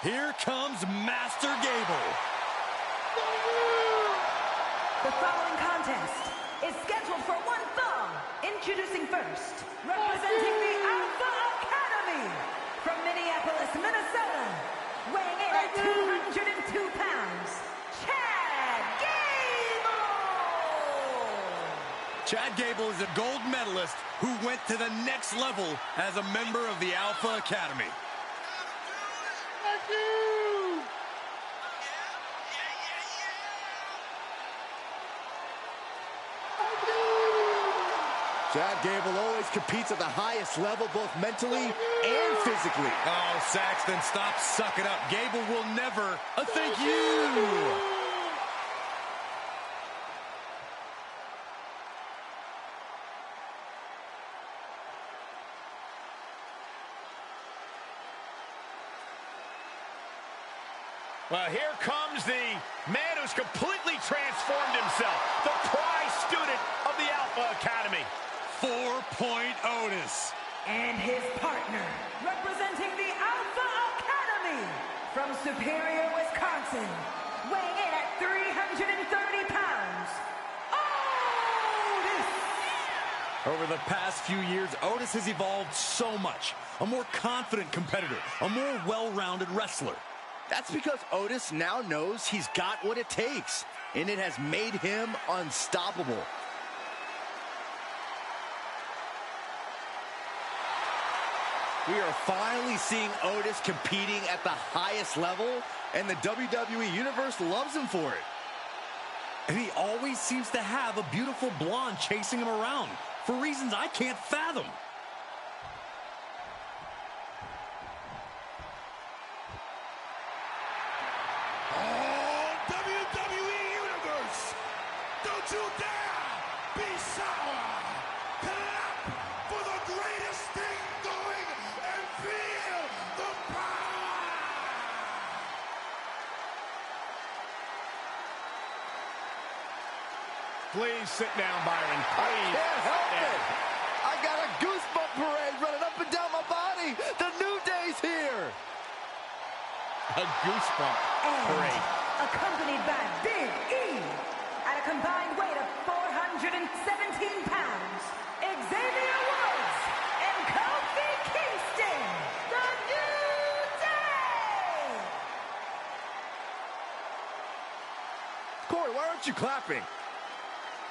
Here comes Master Gable. The following contest is scheduled for one fall. Introducing first, representing the Alpha Academy from Minneapolis, Minnesota, weighing in at 202 pounds, Chad Gable! Chad Gable is a gold medalist who went to the next level as a member of the Alpha Academy. Chad Gable always competes at the highest level, both mentally and physically. Oh, Saxton, stop sucking up. Gable will never thank you. Well, here comes the man who's completely transformed himself, the prize student of the Alpha Academy. 4-point Otis. And his partner, representing the Alpha Academy from Superior, Wisconsin, weighing in at 330 pounds, Otis! Over the past few years, Otis has evolved so much. A more confident competitor, a more well-rounded wrestler. That's because Otis now knows he's got what it takes, and it has made him unstoppable. We are finally seeing Otis competing at the highest level, and the WWE Universe loves him for it. And he always seems to have a beautiful blonde chasing him around for reasons I can't fathom. Oh, WWE Universe, don't you dare be sour. Clap for the greatest thing going and feel the power. Please sit down, Byron. Please. Can't help it. I got a goosebump parade running up and down my body. The New Day's here. A goosebump parade. Accompanied by Big E, at a combined weight of 417 pounds, Xavier Woods and Kofi Kingston, the New Day! Corey, why aren't you clapping?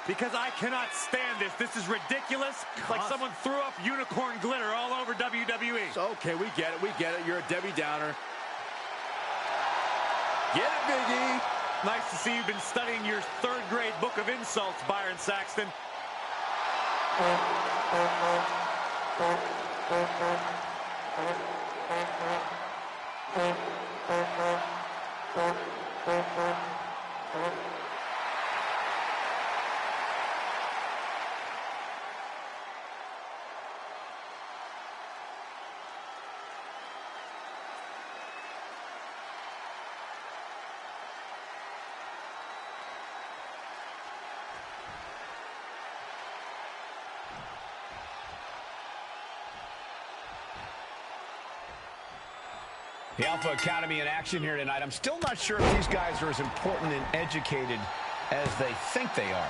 Because I cannot stand this. This is ridiculous. Like someone threw up unicorn glitter all over WWE. So, okay, we get it. We get it. You're a Debbie Downer. Get it, Big E. Nice to see you've been studying your third grade book of insults, Byron Saxton. The Alpha Academy in action here tonight. I'm still not sure if these guys are as important and educated as they think they are.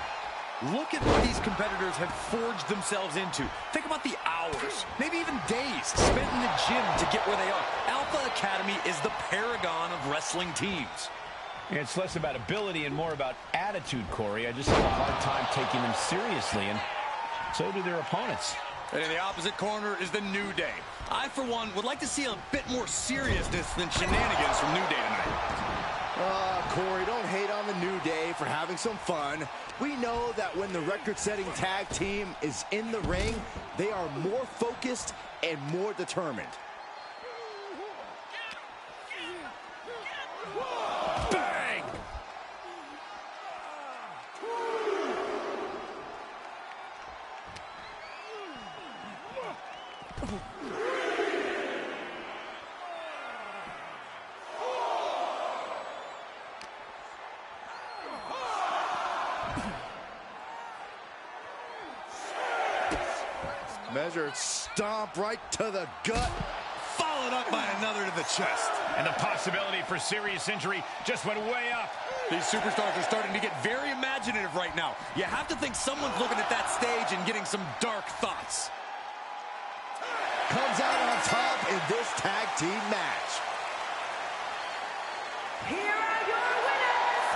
Look at what these competitors have forged themselves into. Think about the hours, maybe even days spent in the gym to get where they are. Alpha Academy is the paragon of wrestling teams. It's less about ability and more about attitude, Corey. I just have a hard time taking them seriously, and so do their opponents. And in the opposite corner is the New Day. I, for one, would like to see a bit more seriousness than shenanigans from New Day tonight. Corey, don't hate on the New Day for having some fun. We know that when the record-setting tag team is in the ring, they are more focused and more determined. Bang! Measured stomp right to the gut. Followed followed up by another to the chest. And the possibility for serious injury just went way up. These superstars are starting to get very imaginative right now. You have to think someone's looking at that stage and getting some dark thoughts. Comes out on top in this tag team match. Here are your winners,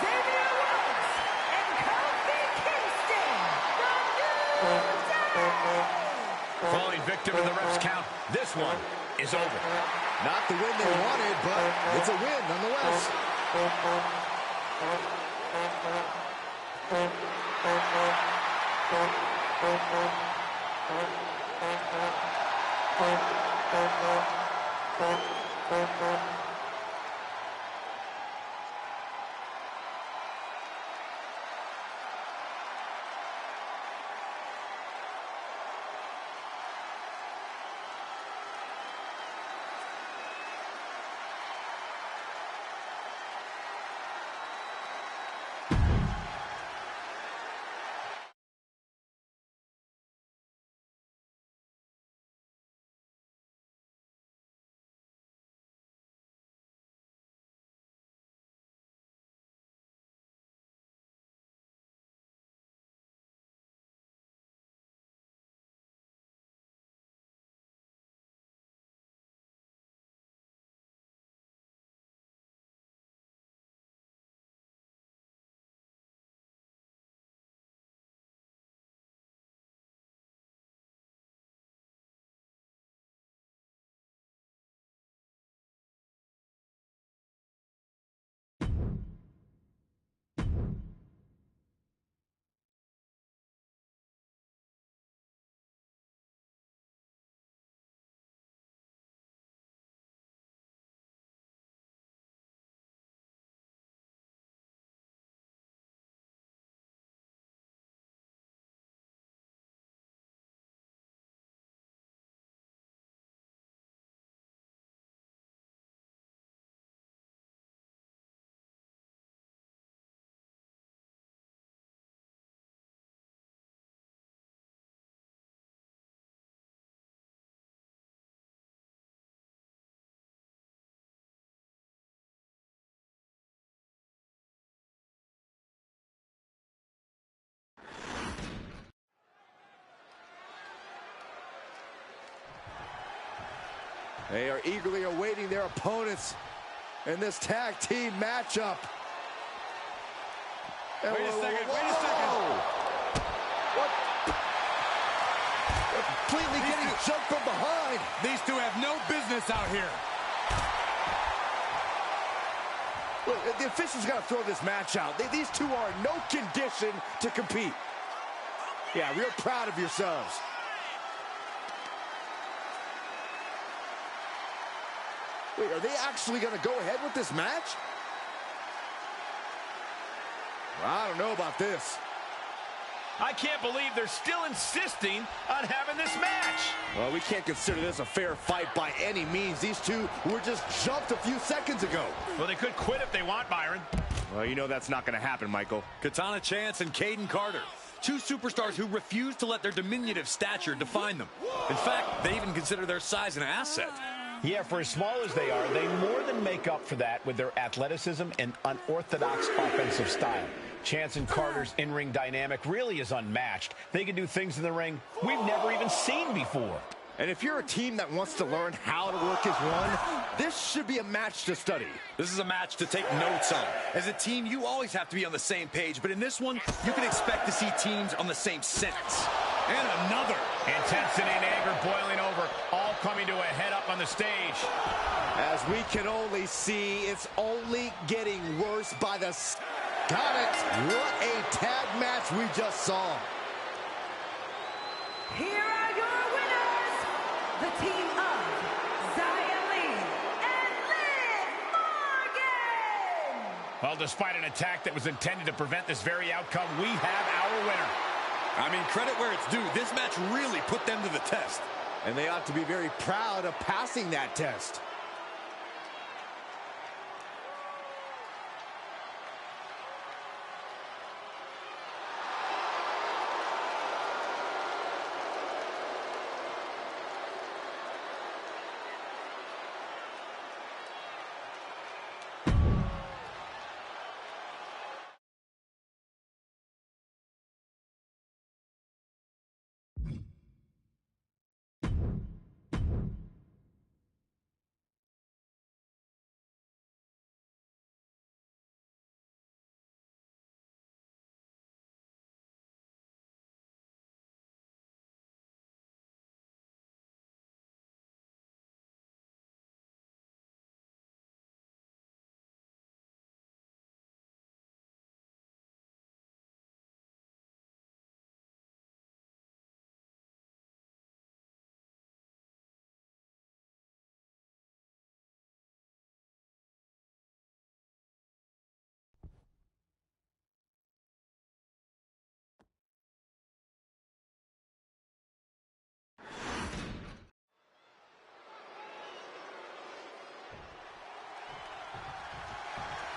Xavier Woods and Kofi Kingston, the New Day. Falling victim to the ref's count, this one is over. Not the win they wanted, but it's a win nonetheless. They are eagerly awaiting their opponents in this tag team matchup. Wait a second, wait a second. What? Completely getting jumped from behind. These two have no business out here. Look, the officials got to throw this match out. These two are in no condition to compete. Yeah, real proud of yourselves. Wait, are they actually going to go ahead with this match? Well, I don't know about this. I can't believe they're still insisting on having this match. Well, we can't consider this a fair fight by any means. These two were just jumped a few seconds ago. Well, they could quit if they want, Byron. Well, you know that's not going to happen, Michael. Katana Chance and Caden Carter. Two superstars who refuse to let their diminutive stature define them. In fact, they even consider their size an asset. Yeah, for as small as they are, they more than make up for that with their athleticism and unorthodox offensive style. Chance and Carter's in-ring dynamic really is unmatched. They can do things in the ring we've never even seen before. And if you're a team that wants to learn how to work as one, this should be a match to study. This is a match to take notes on. As a team, you always have to be on the same page, but in this one, you can expect to see teams on the same sentence. And another. Intensity and anger boiling over, all coming to a head up on the stage. As we can only see, it's only getting worse by the... Got it! What a tag match we just saw. Here are your winners, the team of Xia Li and Liv Morgan. Well, despite an attack that was intended to prevent this very outcome, we have our winner. I mean, credit where it's due. This match really put them to the test. And they ought to be very proud of passing that test.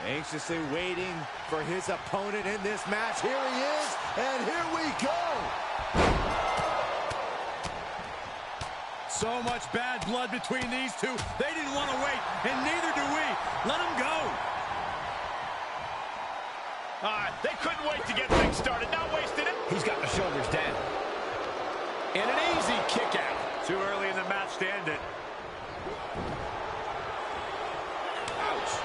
Anxiously waiting for his opponent in this match. Here he is, and here we go. So much bad blood between these two. They didn't want to wait, and neither do we. Let them go. They couldn't wait to get things started. Not wasting it. He's got the shoulders down. And an easy kick out. Too early in the match to end it. Ouch.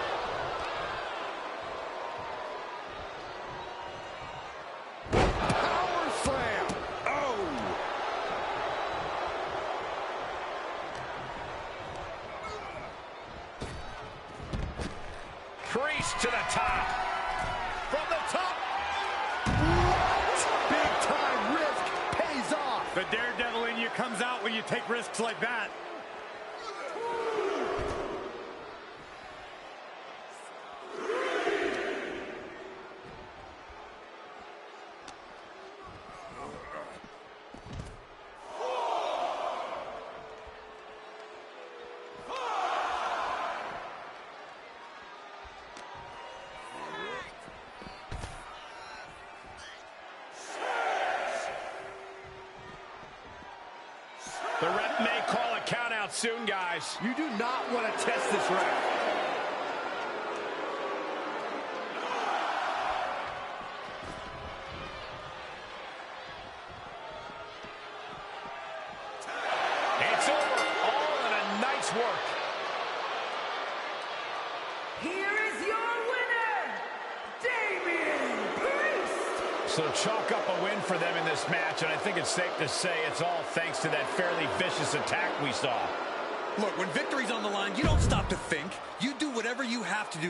Power slam. Oh. Priest to the top. From the top. What? Big time risk pays off. The daredevil in you comes out when you take risks like that. The ref may call a count out soon, guys. You do not want to test this ref. It's over. All in a nice work. Here is your winner, Damian Priest. So chalk up a win for them in this match, and I think it's safe to say it's all thanks to that fairly vicious attack we saw. Look, when victory's on the line, you don't stop to think. You do whatever you have to do.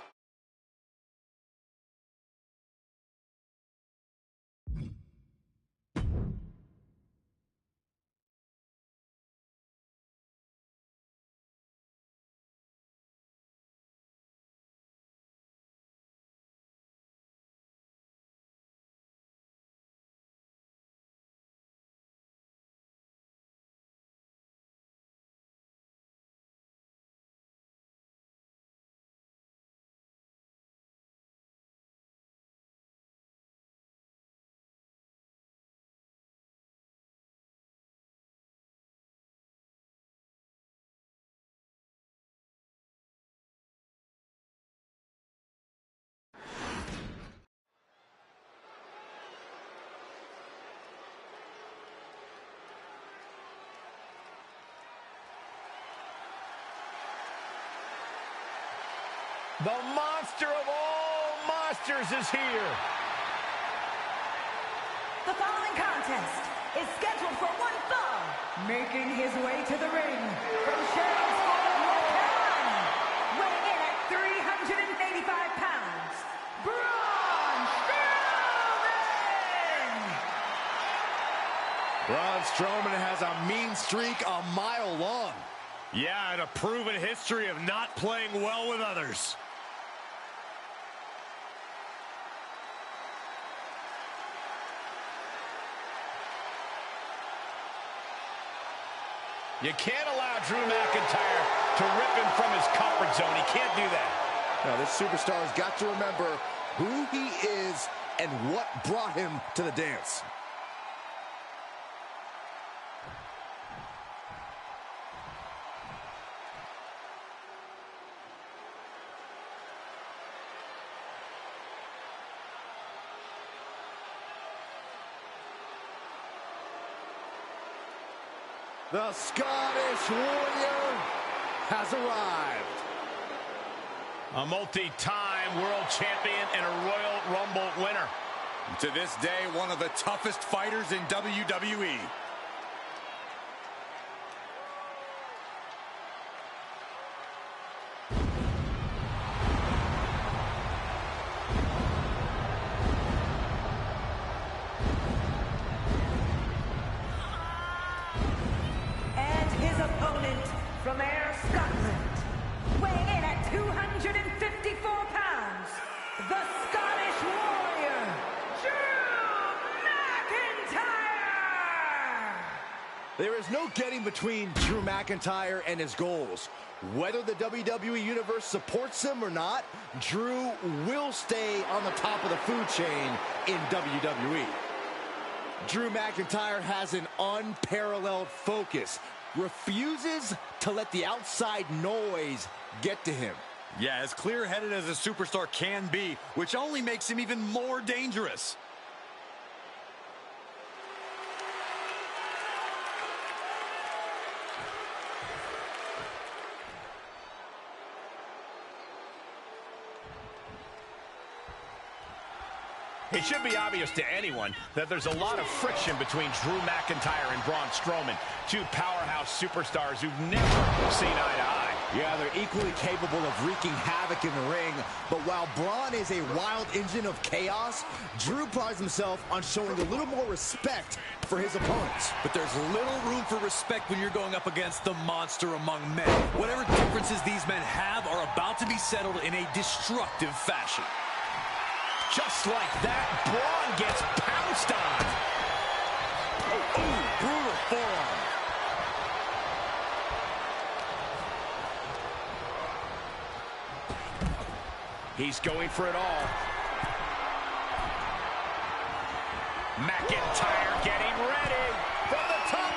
The monster of all monsters is here. The following contest is scheduled for one fall. Making his way to the ring from Charlottesville, North Carolina, weighing in at 385 pounds, Braun Strowman! Braun Strowman has a mean streak a mile long. Yeah, and a proven history of not playing well with others. You can't allow Drew McIntyre to rip him from his comfort zone. He can't do that. Now, this superstar's got to remember who he is and what brought him to the dance. The Scottish Warrior has arrived. A multi-time world champion and a Royal Rumble winner. To this day, one of the toughest fighters in WWE. From Ayr, Scotland, weighing in at 254 pounds, the Scottish Warrior, Drew McIntyre! There is no getting between Drew McIntyre and his goals. Whether the WWE Universe supports him or not, Drew will stay on the top of the food chain in WWE. Drew McIntyre has an unparalleled focus, refuses to let the outside noise get to him. Yeah, as clear-headed as a superstar can be, which only makes him even more dangerous. It should be obvious to anyone that there's a lot of friction between Drew McIntyre and Braun Strowman, two powerhouse superstars who've never seen eye to eye. Yeah, they're equally capable of wreaking havoc in the ring, but while Braun is a wild engine of chaos, Drew prides himself on showing a little more respect for his opponents. But there's little room for respect when you're going up against the monster among men. Whatever differences these men have are about to be settled in a destructive fashion. Just like that, Braun gets pounced on. Ooh, brutal forearm. He's going for it all. McIntyre getting ready from the top.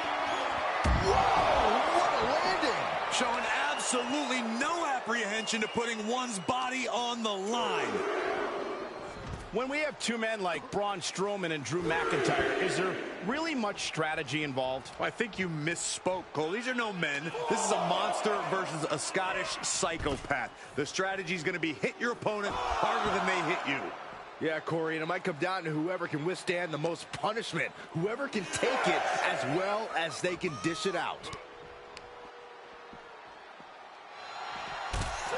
Whoa, what a landing! Showing absolutely no apprehension to putting one's body on the line. When we have two men like Braun Strowman and Drew McIntyre, is there really much strategy involved? I think you misspoke, Cole. These are no men. This is a monster versus a Scottish psychopath. The strategy is going to be hit your opponent harder than they hit you. Yeah, Corey, and it might come down to whoever can withstand the most punishment, whoever can take it as well as they can dish it out.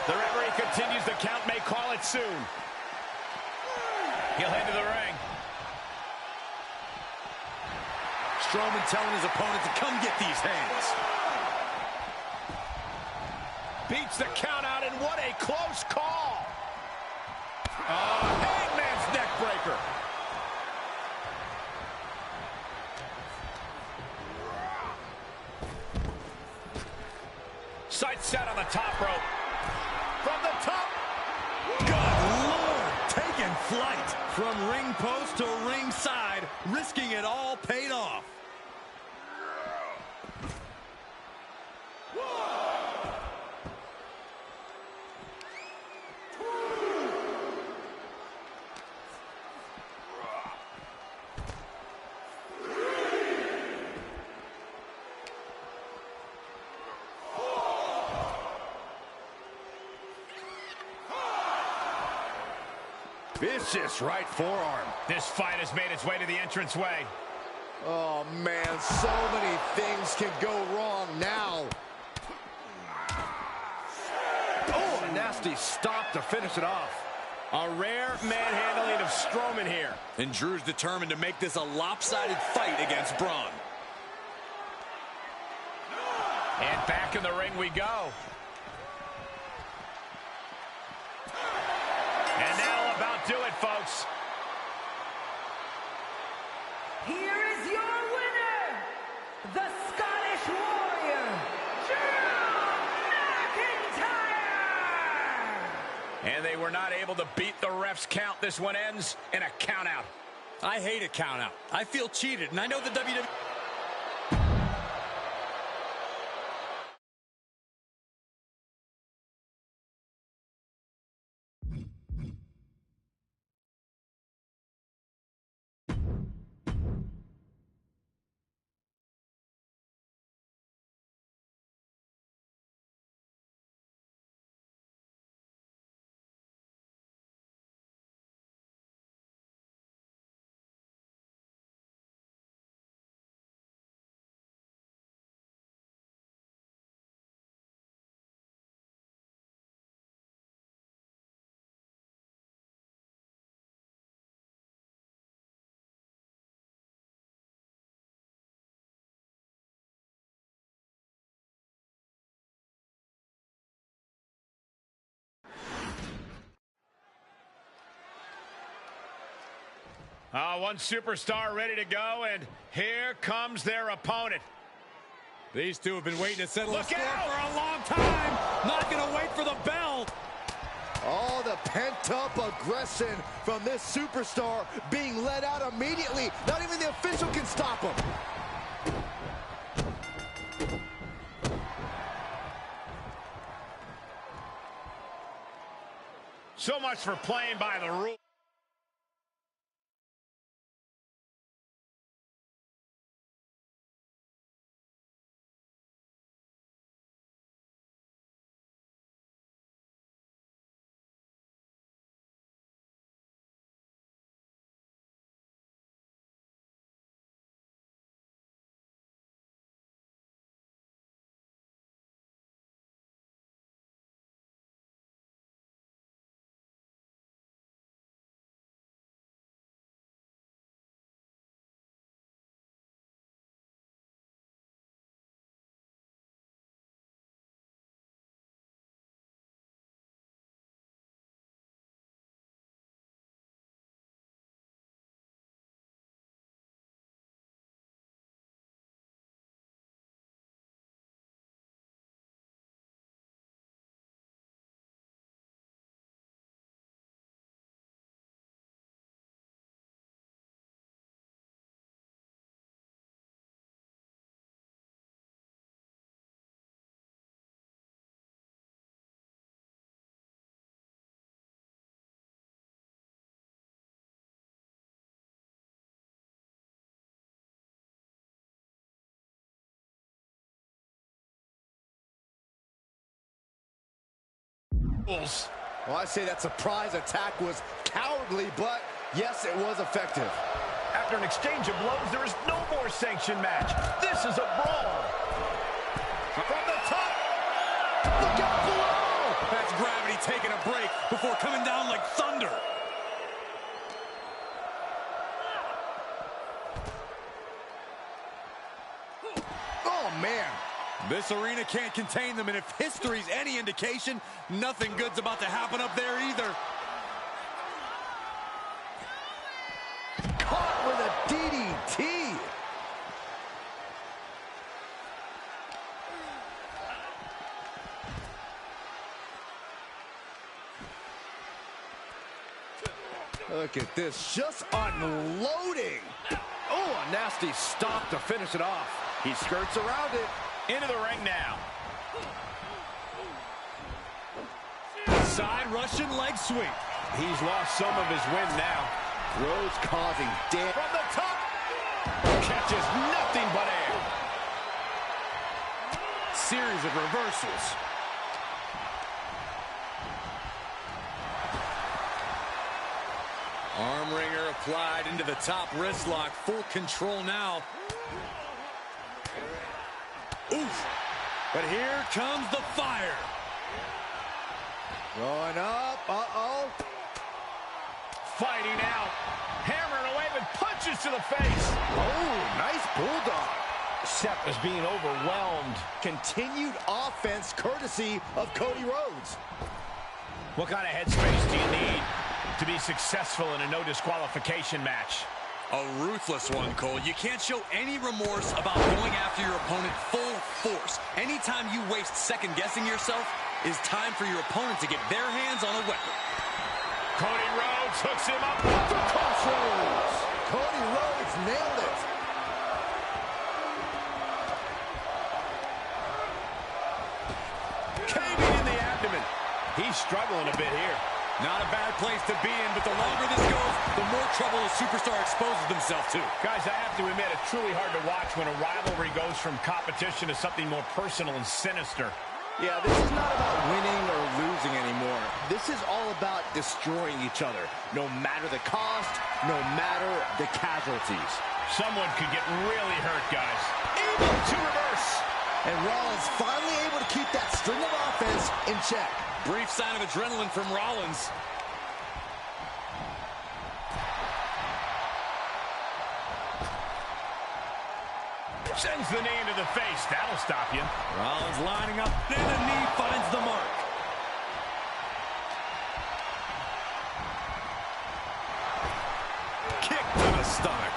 The referee continues the count, may call it soon. He'll head to the ring. Strowman telling his opponent to come get these hands. Beats the count out, and what a close call. Hangman's neck breaker. Sights set on the top rope. From the top. Good Lord, taking flight. From ring post to ringside, risking it all paid off. Vicious right forearm. This fight has made its way to the entranceway. Oh, man, so many things can go wrong now. Oh, a nasty stop to finish it off. A rare manhandling of Strowman here. And Drew's determined to make this a lopsided fight against Braun. And back in the ring we go. And that'll about do it, folks. Here is your winner, the Scottish Warrior, Drew McIntyre! And they were not able to beat the ref's count. This one ends in a count out. I hate a count out. I feel cheated, and I know the WWE... One superstar ready to go, and here comes their opponent. These two have been waiting to settle Look the score out! for a long time. Not gonna wait for the bell. All the pent-up aggression from this superstar being let out immediately. Not even the official can stop him. So much for playing by the rules. Well, I say that surprise attack was cowardly, but yes, it was effective. After an exchange of blows, there is no more sanctioned match. This is a brawl. From the top. Look out below. That's gravity taking a break before coming down like thunder. Oh, man. This arena can't contain them, and if history's any indication, nothing good's about to happen up there either. Caught with a DDT. Look at this, just unloading. Oh, a nasty stop to finish it off. He skirts around it. Into the ring now. Side Russian leg sweep. He's lost some of his wind now. Rhodes causing damage. From the top. Catches nothing but air. Series of reversals. Arm wringer applied into the top wrist lock. Full control now. Oof. But here comes the fire. Going up. Uh-oh. Fighting out. Hammering away with punches to the face. Oh, nice bulldog. Seth is being overwhelmed. Continued offense courtesy of Cody Rhodes. What kind of headspace do you need to be successful in a no disqualification match? A ruthless one, Cole. You can't show any remorse about going after your opponent full force. Anytime you waste second-guessing yourself is time for your opponent to get their hands on a weapon. Cody Rhodes hooks him up. The crossroads. Cody Rhodes nailed it. Caving in the abdomen. He's struggling a bit here. Not a bad place to be in, but the longer this goes, the more trouble a superstar exposes themselves to. Guys, I have to admit, it's truly hard to watch when a rivalry goes from competition to something more personal and sinister. Yeah, this is not about winning or losing anymore. This is all about destroying each other, no matter the cost, no matter the casualties. Someone could get really hurt, guys. Able to reverse. And Rollins finally able to keep that string of offense in check. Brief sign of adrenaline from Rollins. Sends the knee into the face. That'll stop you. Rollins lining up, and the knee finds the mark. Kick to the stomach.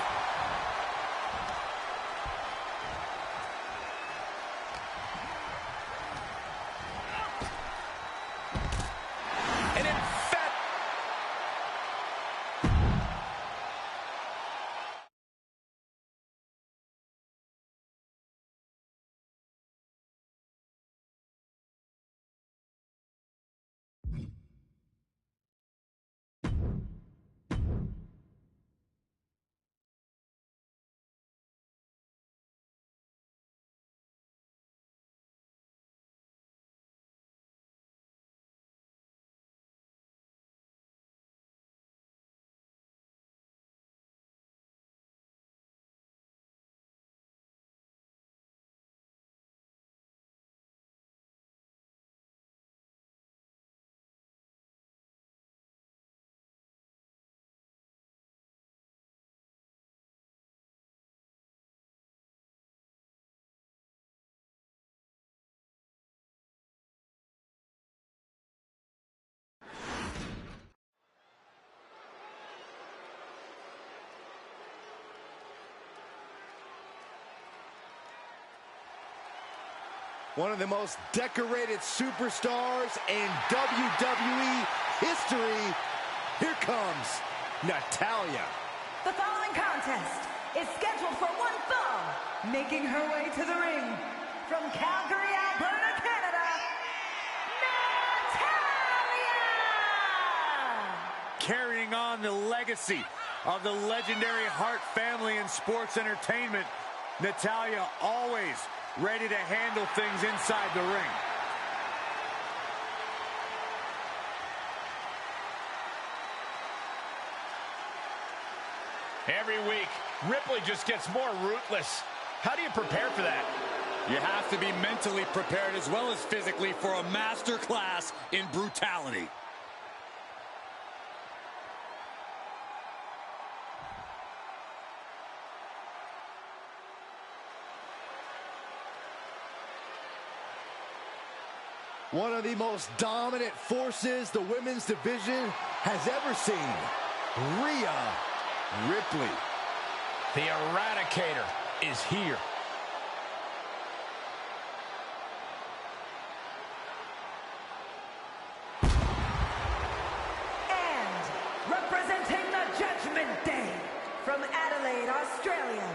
One of the most decorated superstars in WWE history. Here comes Natalya. The following contest is scheduled for one fall. Making her way to the ring from Calgary, Alberta, Canada, Natalya! Carrying on the legacy of the legendary Hart family in sports entertainment, Natalya always ready to handle things inside the ring. Every week, Ripley just gets more ruthless. How do you prepare for that? You have to be mentally prepared as well as physically for a master class in brutality. One of the most dominant forces the women's division has ever seen. Rhea Ripley. The Eradicator is here. And representing the Judgment Day from Adelaide, Australia,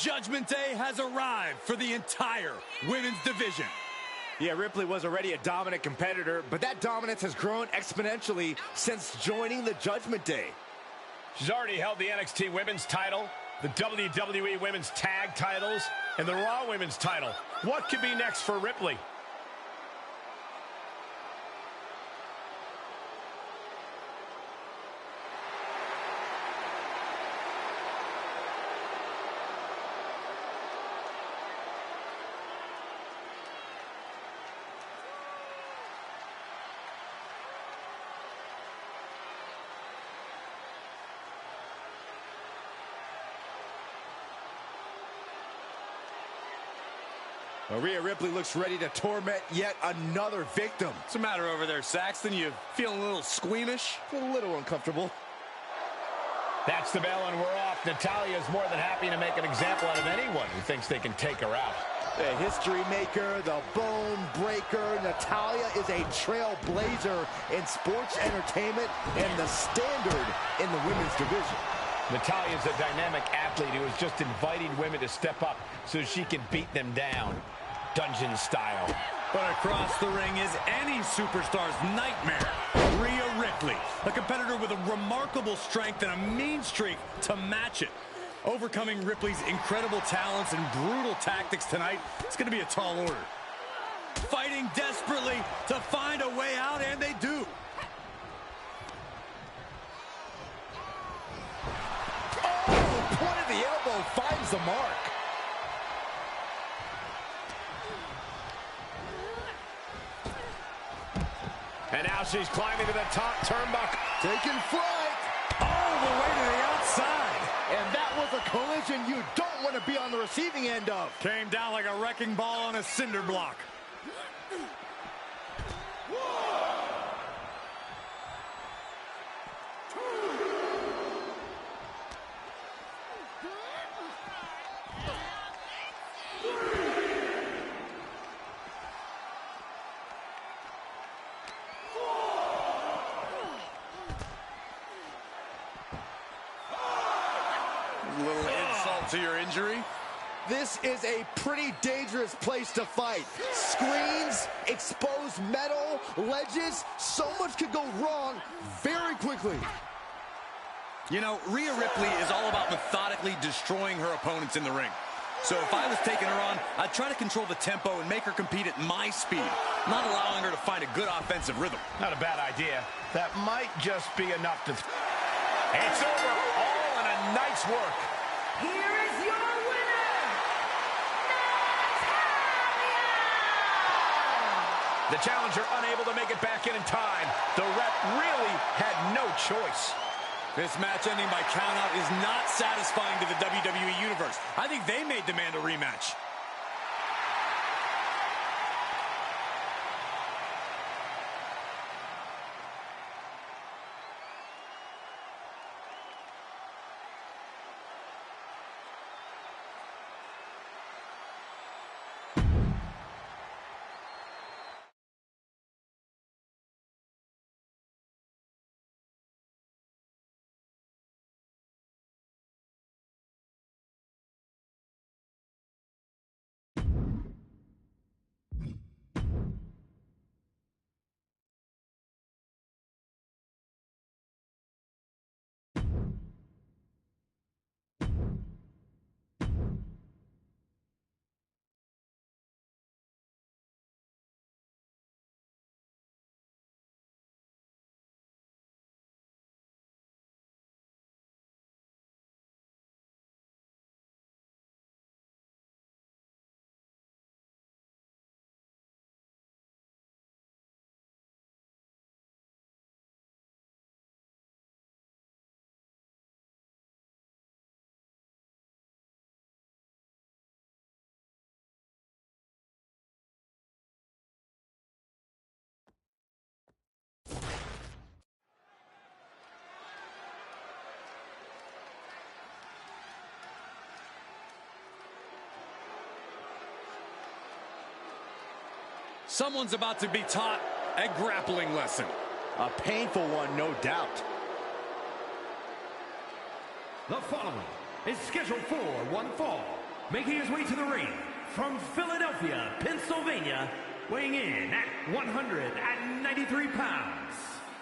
Judgment Day has arrived for the entire women's division. Yeah, Ripley was already a dominant competitor, but that dominance has grown exponentially since joining the Judgment Day. She's already held the NXT Women's title, the WWE Women's Tag titles, and the Raw Women's title. What could be next for Ripley? Rhea Ripley looks ready to torment yet another victim. What's the matter over there, Saxton? You feeling a little squeamish? A little uncomfortable. That's the bell and we're off. Natalya is more than happy to make an example out of anyone who thinks they can take her out. The history maker, the bone breaker, Natalya is a trailblazer in sports entertainment and the standard in the women's division. Natalya is a dynamic athlete who is just inviting women to step up so she can beat them down, dungeon style. But across the ring is any superstar's nightmare, Rhea Ripley, a competitor with a remarkable strength and a mean streak to match it. Overcoming Ripley's incredible talents and brutal tactics tonight, it's going to be a tall order. Fighting desperately to find a way out, and they do. Oh, the point of the elbow finds the mark. And now she's climbing to the top turnbuckle. Taking flight. All the way to the outside. And that was a collision you don't want to be on the receiving end of. Came down like a wrecking ball on a cinder block. A little insult to your injury. This is a pretty dangerous place to fight. Screens, exposed metal, ledges, so much could go wrong very quickly. You know, Rhea Ripley is all about methodically destroying her opponents in the ring. So if I was taking her on, I'd try to control the tempo and make her compete at my speed, not allowing her to find a good offensive rhythm. Not a bad idea. That might just be enough to... It's over, all in a night's work. here is your winner, Natalya! The challenger unable to make it back in time. The ref really had no choice. This match ending by countout is not satisfying to the WWE Universe. I think they may demand a rematch. Someone's about to be taught a grappling lesson. A painful one, no doubt. The following is scheduled for one fall. Making his way to the ring from Philadelphia, Pennsylvania, weighing in at 193 pounds,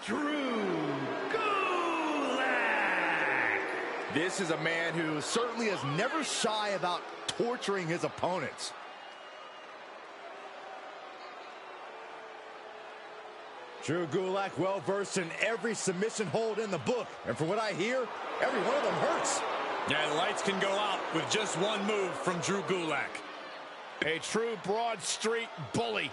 Drew Gulak. This is a man who certainly is never shy about torturing his opponents. Drew Gulak, well versed in every submission hold in the book, and from what I hear, every one of them hurts. Yeah, the lights can go out with just one move from Drew Gulak. A true Broad Street bully.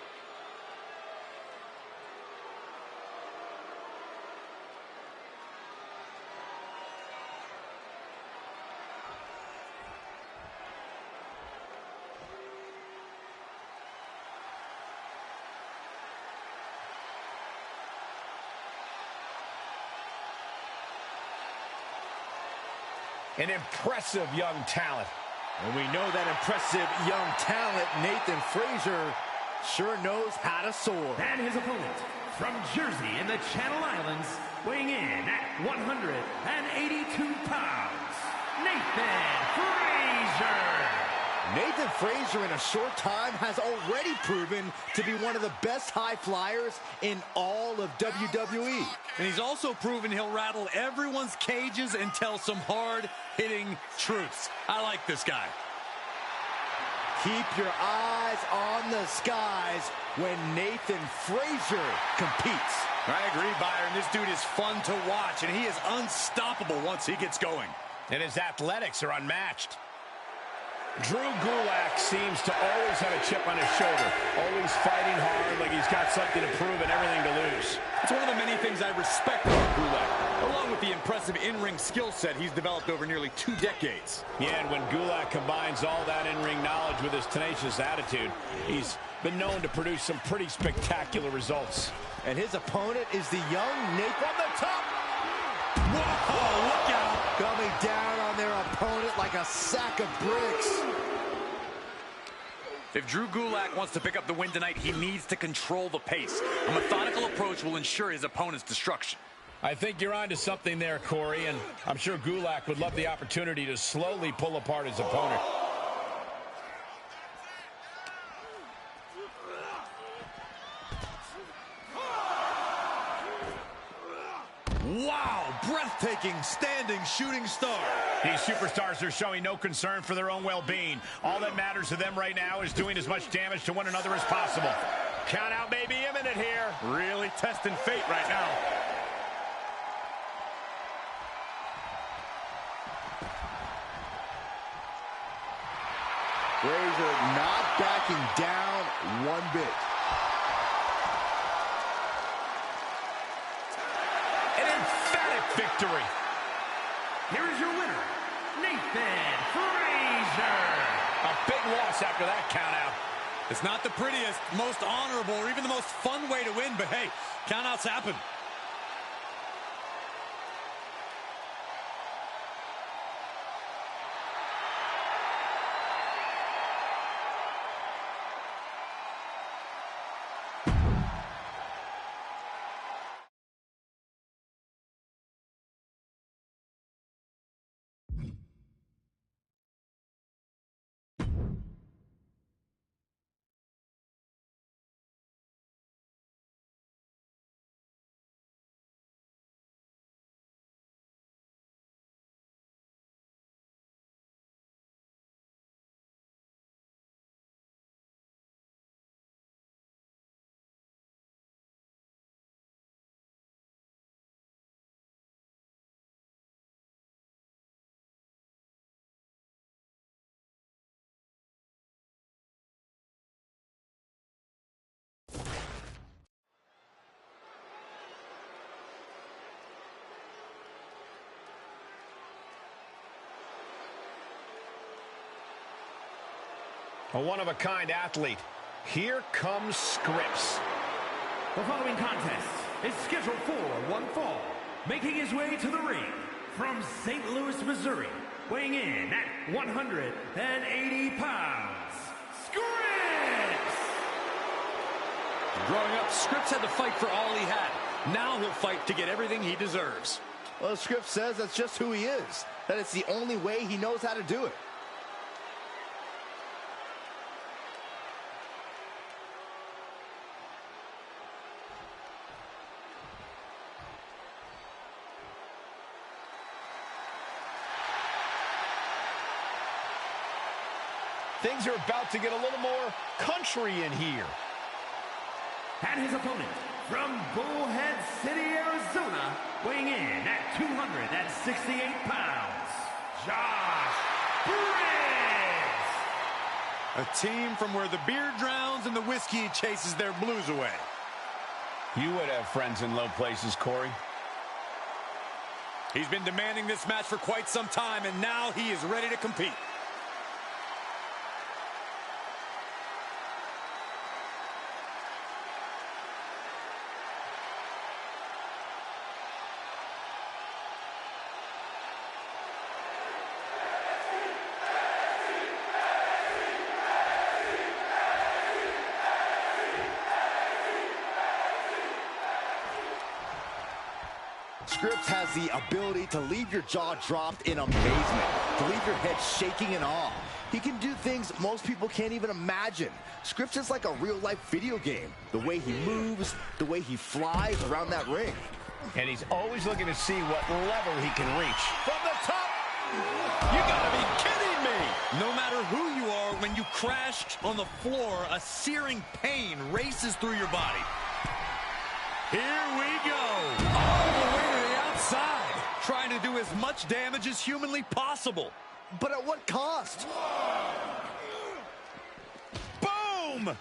An impressive young talent. And we know that impressive young talent, Nathan Frazier, sure knows how to soar. And his opponent from Jersey in the Channel Islands, weighing in at 182 pounds, Nathan Frazier. Nathan Frazier in a short time has already proven to be one of the best high flyers in all of WWE. And he's also proven he'll rattle everyone's cages and tell some hard-hitting truths. I like this guy. Keep your eyes on the skies when Nathan Frazier competes. I agree, Byron. This dude is fun to watch, and he is unstoppable once he gets going. And his athletics are unmatched. Drew Gulak seems to always have a chip on his shoulder, always fighting hard like he's got something to prove and everything to lose. It's one of the many things I respect about Gulak, along with the impressive in-ring skill set he's developed over nearly 2 decades. Yeah, and when Gulak combines all that in-ring knowledge with his tenacious attitude, he's been known to produce some pretty spectacular results. And his opponent is the young Nate from the top. Whoa, look out! Coming down on their opponent like a sack of bricks. If Drew Gulak wants to pick up the win tonight, he needs to control the pace. A methodical approach will ensure his opponent's destruction. I think you're onto something there, Corey, and I'm sure Gulak would love the opportunity to slowly pull apart his opponent. Wow, breathtaking standing shooting star. These superstars are showing no concern for their own well-being. All that matters to them right now is doing as much damage to one another as possible. Count out may be imminent here. Really testing fate right now. Frazier not backing down one bit. Victory. Here is your winner, Nathan Frazier. A big loss after that countout. It's not the prettiest, most honorable, or even the most fun way to win, but hey, countouts happen. A one-of-a-kind athlete. Here comes Scripps. The following contest is scheduled for one fall. Making his way to the ring from St. Louis, Missouri, weighing in at 180 pounds, Scripps! Growing up, Scripps had to fight for all he had. Now he'll fight to get everything he deserves. Well, Scripps says that's just who he is, that it's the only way he knows how to do it. Things are about to get a little more country in here. And his opponent, from Bullhead City, Arizona, weighing in at 268 pounds, Josh Briggs. A team from where the beer drowns and the whiskey chases their blues away. You would have friends in low places, Corey. He's been demanding this match for quite some time, and now he is ready to compete. Scripps has the ability to leave your jaw dropped in amazement, to leave your head shaking in awe. He can do things most people can't even imagine. Scripps is like a real-life video game. The way he moves, the way he flies around that ring. And he's always looking to see what level he can reach. From the top! You gotta be kidding me! No matter who you are, when you crash on the floor, a searing pain races through your body. Here we go! All the way to the outside! Trying to do as much damage as humanly possible. But at what cost? Boom!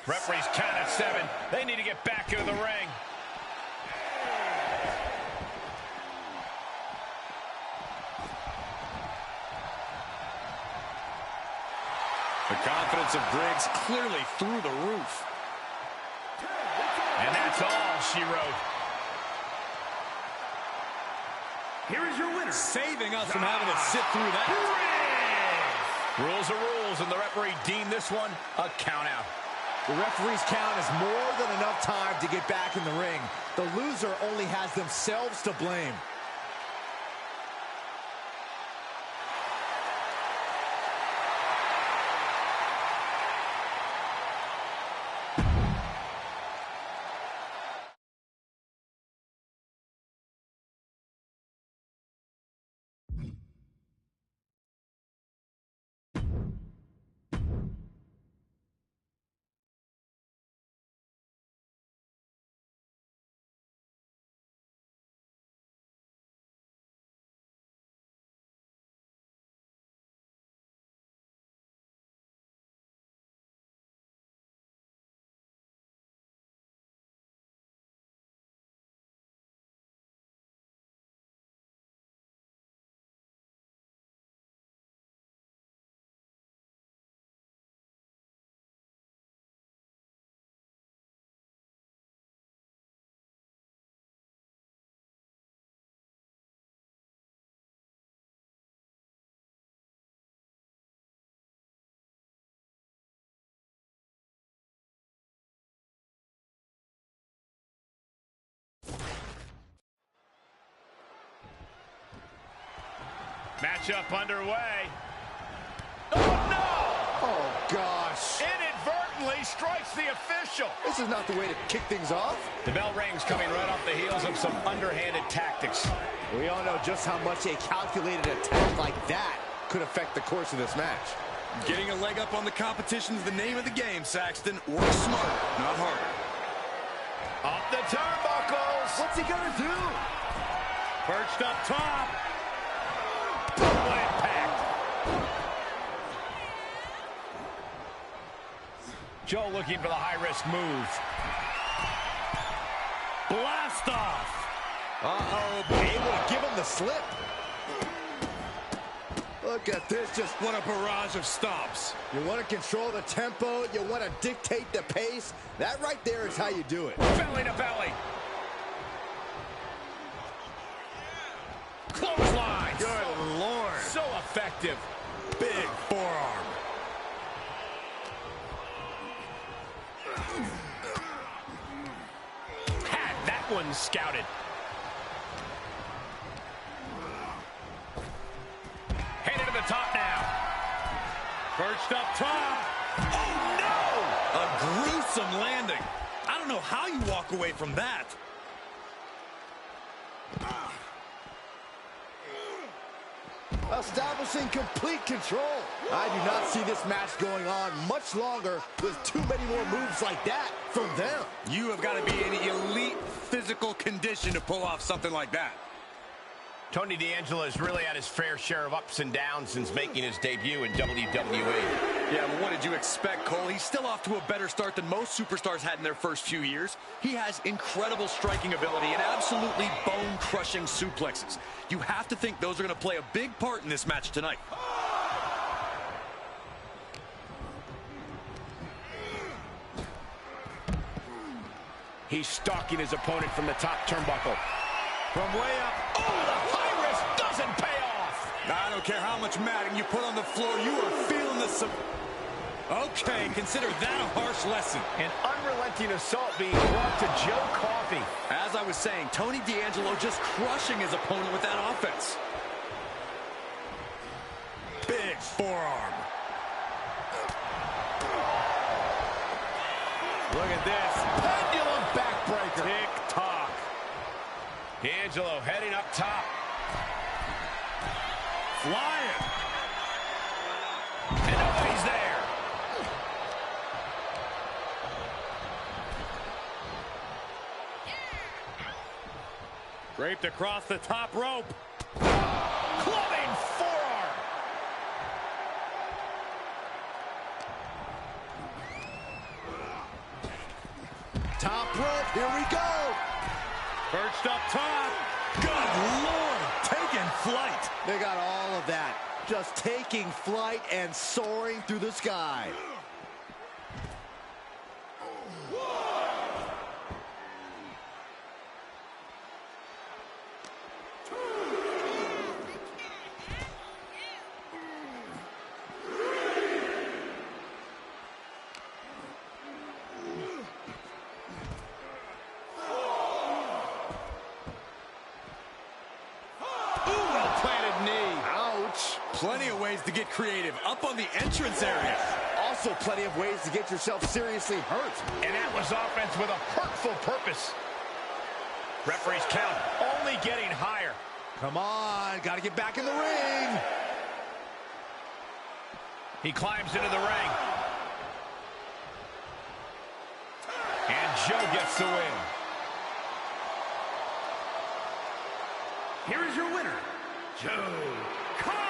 Referee's count at 7. They need to get back into the ring. The confidence of Briggs clearly through the roof. And that's all she wrote. Here is your winner, Saving us from having to sit through that. Rules are rules, and the referee deemed this one a count out. The referee's count is more than enough time to get back in the ring. The loser only has themselves to blame. Matchup underway. Oh, no! Oh, gosh. Inadvertently strikes the official. This is not the way to kick things off. The bell rings, coming right off the heels of some underhanded tactics. We all know just how much a calculated attack like that could affect the course of this match. Getting a leg up on the competition is the name of the game, Saxton. Work smarter, not harder. Up the turnbuckles. What's he gonna do? Perched up top. What impact. Joe looking for the high-risk move. Blast off. Uh-oh, able to give him the slip. Look at this, just What a barrage of stomps. you want to control the tempo, you want to dictate the pace. That right there is how you do it. Belly to belly. Clotheslines. Good Lord. So effective. Big forearm. Had that one scouted. Headed to the top now. Perched up top. Oh, no! A gruesome landing. I don't know how you walk away from that. Establishing complete control. I do not see this match going on much longer with too many more moves like that from them. You have got to be in elite physical condition to pull off something like that. Tony D'Angelo has really had his fair share of ups and downs since making his debut in WWE. Yeah, but what did you expect, Cole? He's still off to a better start than most superstars had in their first few years. He has incredible striking ability and absolutely bone-crushing suplexes. You have to think those are going to play a big part in this match tonight. He's stalking his opponent from the top turnbuckle. From way up. Oh, the high risk doesn't pay off. I don't care how much matting you put on the floor, you are feeling the... Okay, consider that a harsh lesson. An unrelenting assault being brought to Joe Coffey. As I was saying, Tony D'Angelo just crushing his opponent with that offense. Big forearm. Look at this. Pendulum backbreaker. Tick-tock. D'Angelo heading up top. Flying. And nobody's there. Draped across the top rope. Clubbing forearm. Top rope, here we go. Perched up top. Good Lord, taking flight. They got all of that. Just taking flight and soaring through the sky. Plenty of ways to get creative. Up on the entrance area. Also plenty of ways to get yourself seriously hurt. And that was offense with a hurtful purpose. Referee's count only getting higher. Come on, got to get back in the ring. He climbs into the ring. And Joe gets the win. Here is your winner, Joe Coffey.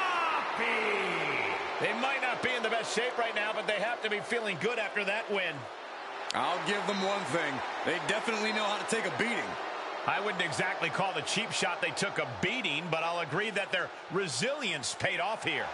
They might not be in the best shape right now, but they have to be feeling good after that win. I'll give them one thing. They definitely know how to take a beating. I wouldn't exactly call the cheap shot they took a beating, but I'll agree that their resilience paid off here.